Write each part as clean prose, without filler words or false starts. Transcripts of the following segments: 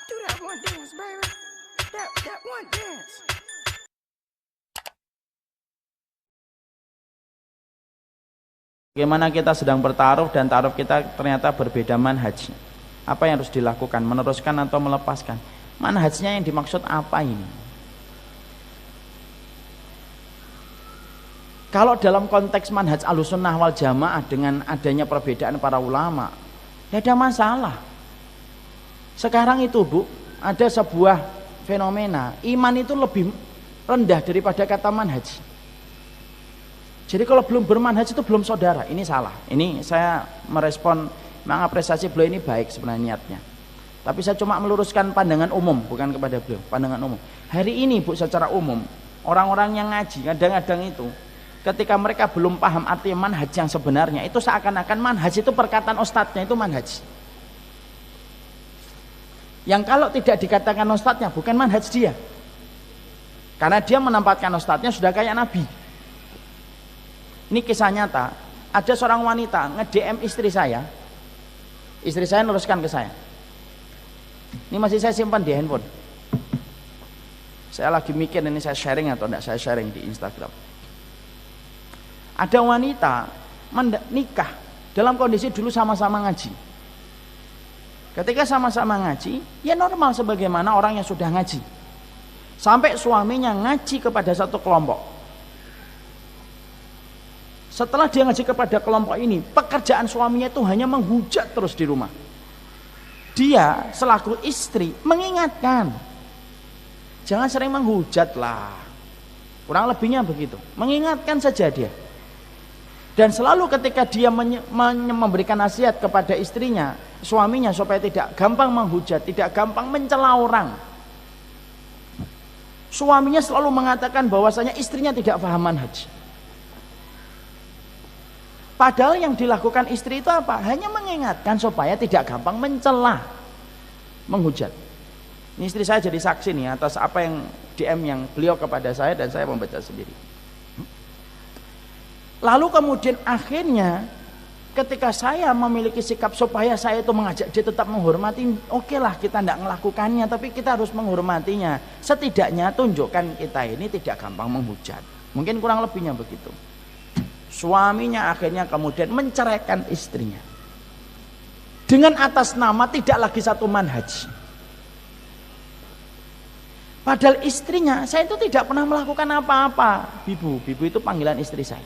Do that one dance, baby. That one dance. Bagaimana kita sedang bertaruh dan taruh kita ternyata berbeda manhajnya. Apa yang harus dilakukan? Meneruskan atau melepaskan? Manhajnya yang dimaksud apa ini? Kalau dalam konteks manhaj Ahlussunnah wal Jamaah dengan adanya perbedaan para ulama, tidak ada masalah. Sekarang itu Bu, ada sebuah fenomena, iman itu lebih rendah daripada kata manhaj. Jadi kalau belum bermanhaj itu belum saudara, ini salah. Ini saya merespon, mengapresiasi beliau ini baik sebenarnya niatnya. Tapi saya cuma meluruskan pandangan umum, bukan kepada beliau, pandangan umum. Hari ini Bu, secara umum, orang-orang yang ngaji kadang-kadang itu ketika mereka belum paham arti manhaj yang sebenarnya, itu seakan-akan manhaj itu perkataan ustadznya itu manhaj. Yang kalau tidak dikatakan ustadznya bukan manhaj dia. Karena dia menempatkan ustadznya sudah kayak nabi. Ini kisah nyata, ada seorang wanita nge-DM istri saya neruskan ke saya. Ini masih saya simpan di handphone. Saya lagi mikir ini saya sharing atau tidak saya sharing di Instagram. Ada wanita nikah dalam kondisi dulu sama-sama ngaji. Ketika sama-sama ngaji, ya normal sebagaimana orang yang sudah ngaji. Sampai suaminya ngaji kepada satu kelompok. Setelah dia ngaji kepada kelompok ini, pekerjaan suaminya itu hanya menghujat terus di rumah. Dia selaku istri mengingatkan, jangan sering menghujat lah. Kurang lebihnya begitu. Mengingatkan saja dia. Dan selalu ketika dia memberikan nasihat kepada istrinya, suaminya supaya tidak gampang menghujat, tidak gampang mencela orang. Suaminya selalu mengatakan bahwasanya istrinya tidak paham manhaj. Padahal yang dilakukan istri itu apa? Hanya mengingatkan supaya tidak gampang mencela, menghujat. Ini istri saya jadi saksi nih atas apa yang DM yang beliau kepada saya dan saya membaca sendiri. Lalu kemudian akhirnya ketika saya memiliki sikap supaya saya itu mengajak dia tetap menghormati, oke lah kita tidak melakukannya, tapi kita harus menghormatinya. Setidaknya tunjukkan kita ini tidak gampang menghujat. Mungkin kurang lebihnya begitu. Suaminya akhirnya kemudian menceraikan istrinya dengan atas nama tidak lagi satu manhaj. Padahal istrinya, saya itu tidak pernah melakukan apa-apa. Bibu itu panggilan istri saya.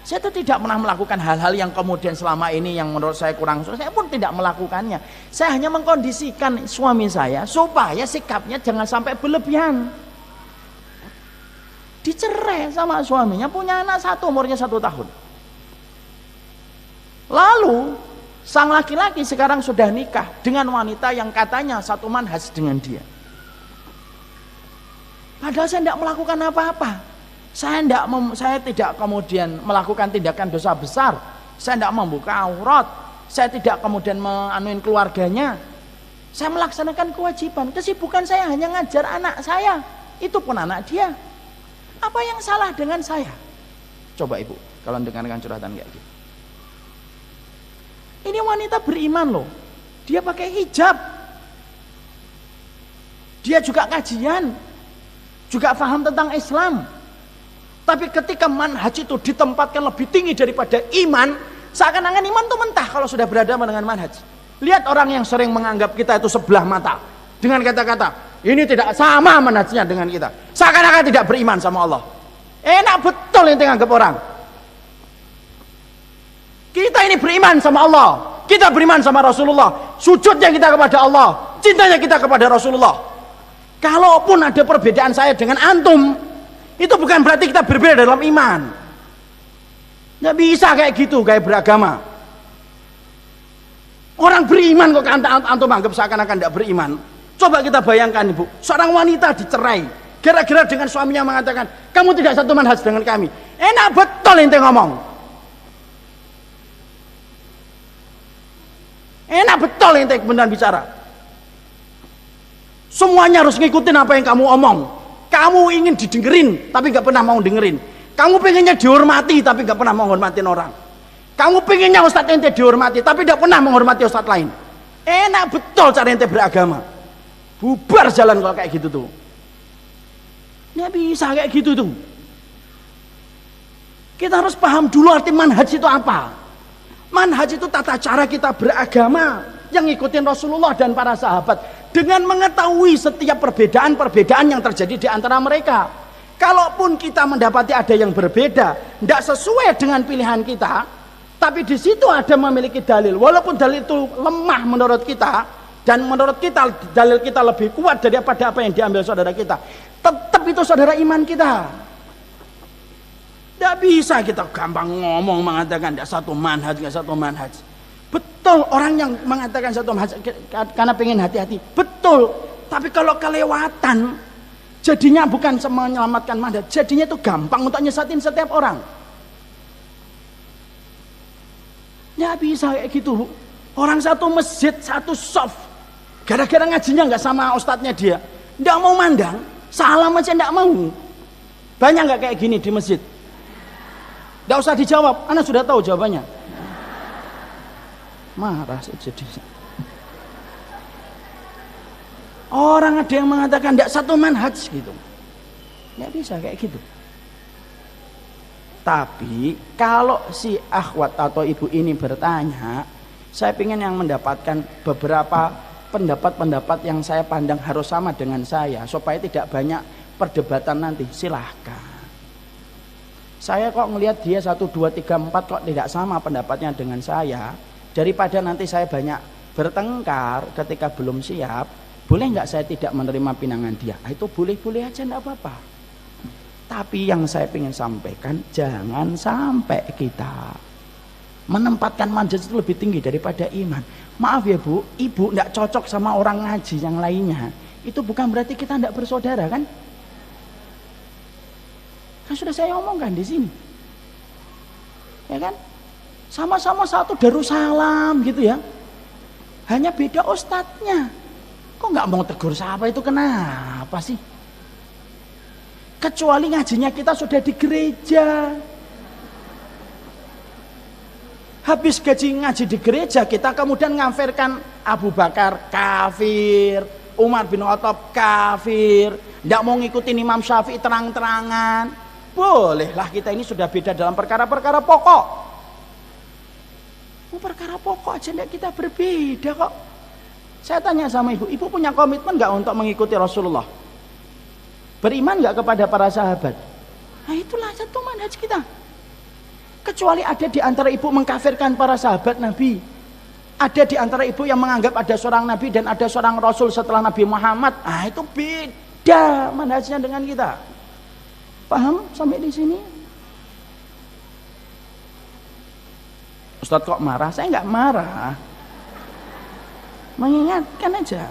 Saya itu tidak pernah melakukan hal-hal yang kemudian selama ini yang menurut saya kurang. Saya pun tidak melakukannya. Saya hanya mengkondisikan suami saya supaya sikapnya jangan sampai berlebihan. Dicerai sama suaminya, punya anak satu, umurnya 1 tahun. Lalu sang laki-laki sekarang sudah nikah dengan wanita yang katanya satu manhaj dengan dia. Padahal saya tidak melakukan apa-apa. Saya tidak kemudian melakukan tindakan dosa besar. Saya tidak membuka aurat. Saya tidak kemudian menanuin keluarganya. Saya melaksanakan kewajiban. Kesibukan saya hanya ngajar anak saya. Itu pun anak dia. Apa yang salah dengan saya? Coba ibu, kalau dengarkan curhatan kayak gitu. Ini wanita beriman loh. Dia pakai hijab. Dia juga kajian. Juga paham tentang Islam. Tapi ketika manhaj itu ditempatkan lebih tinggi daripada iman, seakan-akan iman itu mentah kalau sudah berhadapan dengan manhaj. Lihat orang yang sering menganggap kita itu sebelah mata. Dengan kata-kata, ini tidak sama manhajnya dengan kita. Seakan-akan tidak beriman sama Allah. Enak betul yang nganggap orang. Kita ini beriman sama Allah. Kita beriman sama Rasulullah. Sujudnya kita kepada Allah. Cintanya kita kepada Rasulullah. Kalaupun ada perbedaan saya dengan antum, itu bukan berarti kita berbeda dalam iman. Nggak bisa kayak gitu, kayak beragama. Orang beriman kok antum anggap seakan-akan tidak beriman. Coba kita bayangkan ibu, seorang wanita dicerai gara-gara dengan suaminya mengatakan kamu tidak satu manhaj dengan kami. Enak betul ente ngomong. Enak betul ente benar bicara. Semuanya harus ngikutin apa yang kamu omong. Kamu ingin didengerin tapi gak pernah mau dengerin. Kamu pengennya dihormati tapi gak pernah menghormatin orang. Kamu pengennya ustadz ente dihormati tapi gak pernah menghormati ustadz lain. Enak betul cara ente beragama. Bubar jalan kalau kayak gitu tuh. Nggak bisa kayak gitu tuh. Kita harus paham dulu arti manhaj itu apa. Manhaj itu tata cara kita beragama yang ngikutin Rasulullah dan para sahabat dengan mengetahui setiap perbedaan-perbedaan yang terjadi di antara mereka. Kalaupun kita mendapati ada yang berbeda, tidak sesuai dengan pilihan kita, tapi di situ ada memiliki dalil. Walaupun dalil itu lemah menurut kita dan menurut kita dalil kita lebih kuat daripada apa yang diambil saudara kita, tetap itu saudara iman kita. Tidak bisa kita gampang ngomong mengatakan tidak satu manhaj, tidak satu manhaj. Betul orang yang mengatakan satu manhaj karena pengen hati-hati. Betul. Tapi kalau kelewatan, jadinya bukan menyelamatkan manhaj, jadinya itu gampang untuk nyesatin setiap orang. Tidak bisa kayak gitu. Orang satu masjid, satu soft, gara-gara ngajinya nggak sama ustadznya dia, tidak mau mandang, salam aja tidak mau. Banyak nggak kayak gini di masjid? Tidak usah dijawab, Anda sudah tahu jawabannya. Marah jadi. Orang ada yang mengatakan tidak satu manhaj gitu. Tidak bisa kayak gitu. Tapi kalau si akhwat atau ibu ini bertanya, saya ingin yang mendapatkan beberapa pendapat-pendapat yang saya pandang harus sama dengan saya, supaya tidak banyak perdebatan nanti. Silahkan. Saya kok ngelihat dia 1, 2, 3, 4 kok tidak sama pendapatnya dengan saya. Daripada nanti saya banyak bertengkar ketika belum siap, boleh nggak saya tidak menerima pinangan dia? Itu boleh-boleh aja, enggak apa-apa. Tapi yang saya ingin sampaikan, jangan sampai kita menempatkan manhaj itu lebih tinggi daripada iman. Maaf ya Bu, ibu enggak cocok sama orang ngaji yang lainnya. Itu bukan berarti kita enggak bersaudara kan? Kan sudah saya omongkan di sini. Ya kan? Sama-sama satu Darussalam gitu ya. Hanya beda ustadznya. Kok nggak mau tegur siapa itu kenapa sih? Kecuali ngajinya kita sudah di gereja. Habis ngaji di gereja, kita kemudian ngafirkan Abu Bakar kafir, Umar bin Khattab kafir, nggak mau ngikutin Imam Syafi'i terang-terangan. Bolehlah, kita ini sudah beda dalam perkara-perkara pokok. Perkara pokok aja enggak kita berbeda kok. Saya tanya sama ibu punya komitmen nggak untuk mengikuti Rasulullah? Beriman nggak kepada para sahabat? Nah itulah satu manhaj kita. Kecuali ada di antara ibu mengkafirkan para sahabat Nabi, ada di antara ibu yang menganggap ada seorang Nabi dan ada seorang Rasul setelah Nabi Muhammad. Ah itu beda manhajnya dengan kita. Paham sampai di sini? Ustadz kok marah? Saya nggak marah, mengingatkan aja.